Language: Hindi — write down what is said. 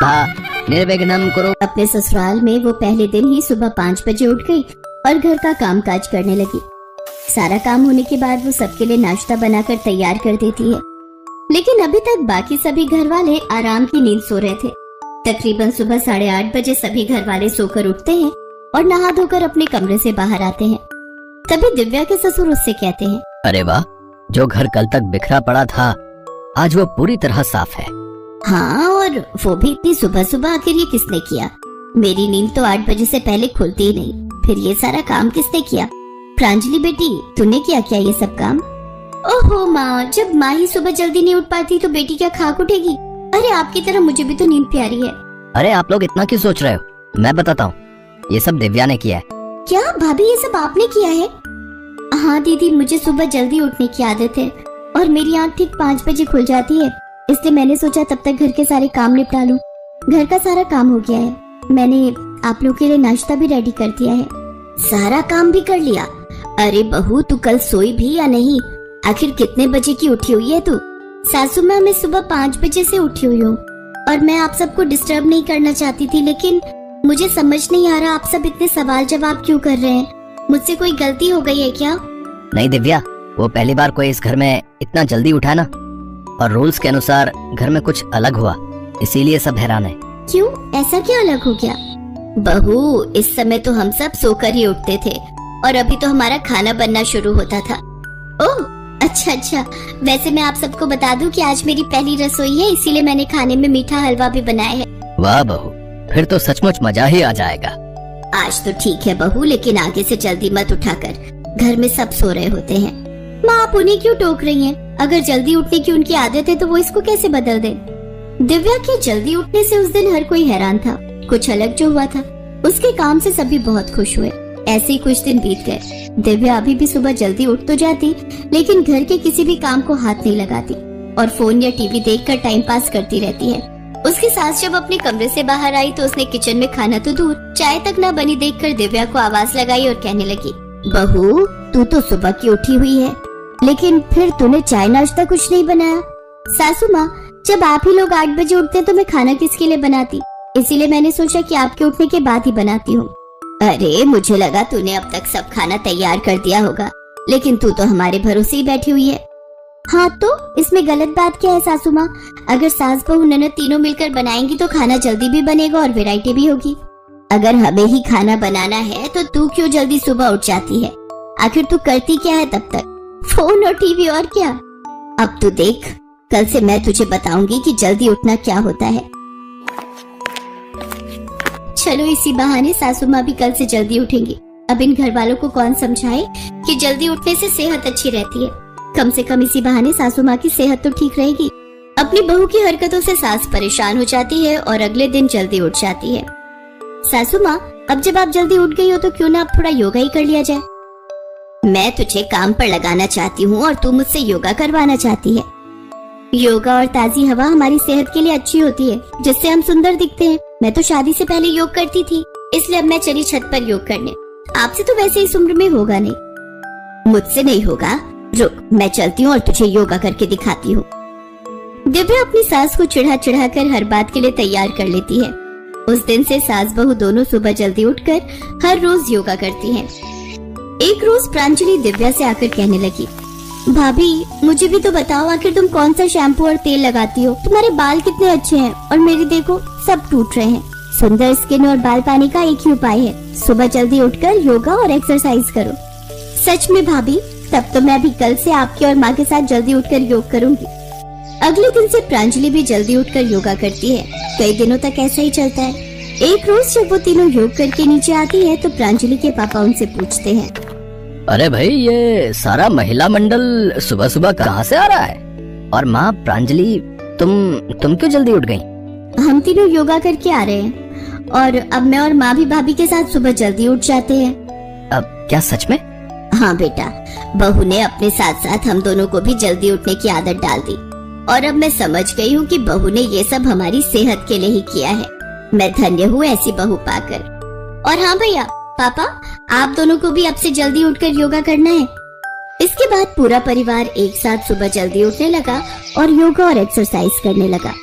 निर्विघ्नं कुरु। अपने ससुराल में वो पहले दिन ही सुबह 5 बजे उठ गई और घर का कामकाज करने लगी। सारा काम होने के बाद वो सबके लिए नाश्ता बनाकर तैयार कर देती है, लेकिन अभी तक बाकी सभी घर वाले आराम की नींद सो रहे थे। तकरीबन सुबह 8:30 बजे सभी घर वाले सोकर उठते हैं और नहा धोकर अपने कमरे से बाहर आते हैं। तभी दिव्या के ससुर उससे कहते हैं, अरे वाह, जो घर कल तक बिखरा पड़ा था आज वो पूरी तरह साफ है। हाँ, और वो भी इतनी सुबह सुबह। आखिर ये किसने किया? मेरी नींद तो 8 बजे से पहले खुलती ही नहीं, फिर ये सारा काम किसने किया? प्रांजलि बेटी, तूने किया क्या ये सब काम? ओहो माँ, जब माँ ही सुबह जल्दी नहीं उठ पाती तो बेटी क्या खाक उठेगी? अरे आपकी तरह मुझे भी तो नींद प्यारी है। अरे आप लोग इतना क्यों सोच रहे हो? मैं बताता हूँ, ये सब दिव्या ने किया है। क्या भाभी, ये सब आपने किया है? हाँ दीदी, मुझे सुबह जल्दी उठने की आदत है और मेरी आँख ठीक 5 बजे खुल जाती है, इसलिए मैंने सोचा तब तक घर के सारे काम निपटा लूं। घर का सारा काम हो गया है, मैंने आप लोग के लिए नाश्ता भी रेडी कर दिया है। सारा काम भी कर लिया? अरे बहू, तू कल सोई भी या नहीं? आखिर कितने बजे की उठी हुई है तू? सासू माँ, मैं सुबह 5 बजे से उठी हुई हूँ और मैं आप सबको डिस्टर्ब नहीं करना चाहती थी, लेकिन मुझे समझ नहीं आ रहा आप सब इतने सवाल जवाब क्यों कर रहे हैं? मुझसे कोई गलती हो गई है क्या? नहीं दिव्या, वो पहली बार कोई इस घर में इतना जल्दी उठा ना, और रूल्स के अनुसार घर में कुछ अलग हुआ, इसीलिए सब हैरान है। क्यों, ऐसा क्या अलग हो गया? बहू, इस समय तो हम सब सोकर ही उठते थे और अभी तो हमारा खाना बनना शुरू होता था। ओह अच्छा, वैसे मैं आप सबको बता दूं कि आज मेरी पहली रसोई है, इसीलिए मैंने खाने में मीठा हलवा भी बनाया है। वाह बहू, फिर तो सचमुच मजा ही आ जाएगा। आज तो ठीक है बहू, लेकिन आगे से जल्दी मत उठाकर, घर में सब सो रहे होते हैं। माँ, आप उन्हें क्यों टोक रही हैं? अगर जल्दी उठने की उनकी आदत है तो वो इसको कैसे बदल दे? दिव्या के जल्दी उठने से उस दिन हर कोई हैरान था। कुछ अलग जो हुआ था, उसके काम से सभी बहुत खुश हुए। ऐसे ही कुछ दिन बीत गए। दिव्या अभी भी सुबह जल्दी उठ तो जाती, लेकिन घर के किसी भी काम को हाथ नहीं लगाती और फोन या टीवी देखकर टाइम पास करती रहती है। उसकी सास जब अपने कमरे से बाहर आई तो उसने किचन में खाना तो दूर, चाय तक न बनी देखकर दिव्या को आवाज लगाई और कहने लगी, बहू, तू तो सुबह की उठी हुई है, लेकिन फिर तूने चाय नाश्ता कुछ नहीं बनाया। सासू माँ, जब आप ही लोग 8 बजे उठते तो मैं खाना किसके लिए बनाती, इसीलिए मैंने सोचा कि आपके उठने के बाद ही बनाती हूँ। अरे मुझे लगा तूने अब तक सब खाना तैयार कर दिया होगा, लेकिन तू तो हमारे भरोसे ही बैठी हुई है। हाँ तो इसमें गलत बात क्या है सासू माँ? अगर सास बहू ननद तीनों मिलकर बनाएंगी तो खाना जल्दी भी बनेगा और वैरायटी भी होगी। अगर हमें ही खाना बनाना है तो तू क्यों जल्दी सुबह उठ जाती है? आखिर तू करती क्या है तब तक? फोन और टीवी, और क्या? अब तू देख, कल से मैं तुझे बताऊंगी कि जल्दी उठना क्या होता है। चलो, इसी बहाने सासू माँ भी कल से जल्दी उठेंगी। अब इन घर वालों को कौन समझाए कि जल्दी उठने से सेहत अच्छी रहती है। कम से कम इसी बहाने सासू माँ की सेहत तो ठीक रहेगी। अपनी बहू की हरकतों से सास परेशान हो जाती है और अगले दिन जल्दी उठ जाती है। सासू माँ, अब जब आप जल्दी उठ गई हो तो क्यों ना आप थोड़ा योगा ही कर लिया जाए? मैं तुझे काम पर लगाना चाहती हूँ और तू मुझसे योगा करवाना चाहती है। योगा और ताजी हवा हमारी सेहत के लिए अच्छी होती है, जिससे हम सुंदर दिखते हैं। मैं तो शादी से पहले योग करती थी, इसलिए अब मैं चली छत पर योग करने। आपसे तो वैसे इस उम्र में होगा नहीं। मुझसे नहीं होगा, रुक, मैं चलती हूँ और तुझे योगा करके दिखाती हूँ। दिव्या अपनी सास को चिढ़ा चिढ़ा कर हर बात के लिए तैयार कर लेती है। उस दिन से सास बहू दोनों सुबह जल्दी उठकर हर रोज योगा करती हैं। एक रोज प्रांजलि दिव्या से आकर कहने लगी, भाभी मुझे भी तो बताओ, आखिर तुम कौन सा शैम्पू और तेल लगाती हो? तुम्हारे बाल कितने अच्छे हैं और मेरी देखो सब टूट रहे हैं। सुंदर स्किन और बाल पाने का एक ही उपाय है, सुबह जल्दी उठकर योगा और एक्सरसाइज करो। सच में भाभी, तब तो मैं भी कल से आपकी और माँ के साथ जल्दी उठकर योग करूंगी। अगले दिन से प्रांजलि भी जल्दी उठकर योगा करती है। कई दिनों तक ऐसा ही चलता है। एक रोज जब वो तीनों योग करके नीचे आती है तो प्रांजलि के पापा उनसे पूछते हैं, अरे भाई, ये सारा महिला मंडल सुबह सुबह कहाँ से आ रहा है? और माँ प्रांजलि, तुम क्यों जल्दी उठ गई? हम तीनों योगा करके आ रहे हैं और अब मैं और माँ भी भाभी के साथ सुबह जल्दी उठ जाते हैं। अब क्या सच में? हाँ बेटा, बहू ने अपने साथ साथ हम दोनों को भी जल्दी उठने की आदत डाल दी और अब मैं समझ गई हूँ कि बहू ने ये सब हमारी सेहत के लिए ही किया है। मैं धन्य हूँ ऐसी बहू पाकर। और हाँ भैया, पापा, आप दोनों को भी अब से जल्दी उठकर योगा करना है। इसके बाद पूरा परिवार एक साथ सुबह जल्दी उठने लगा और योगा और एक्सरसाइज करने लगा।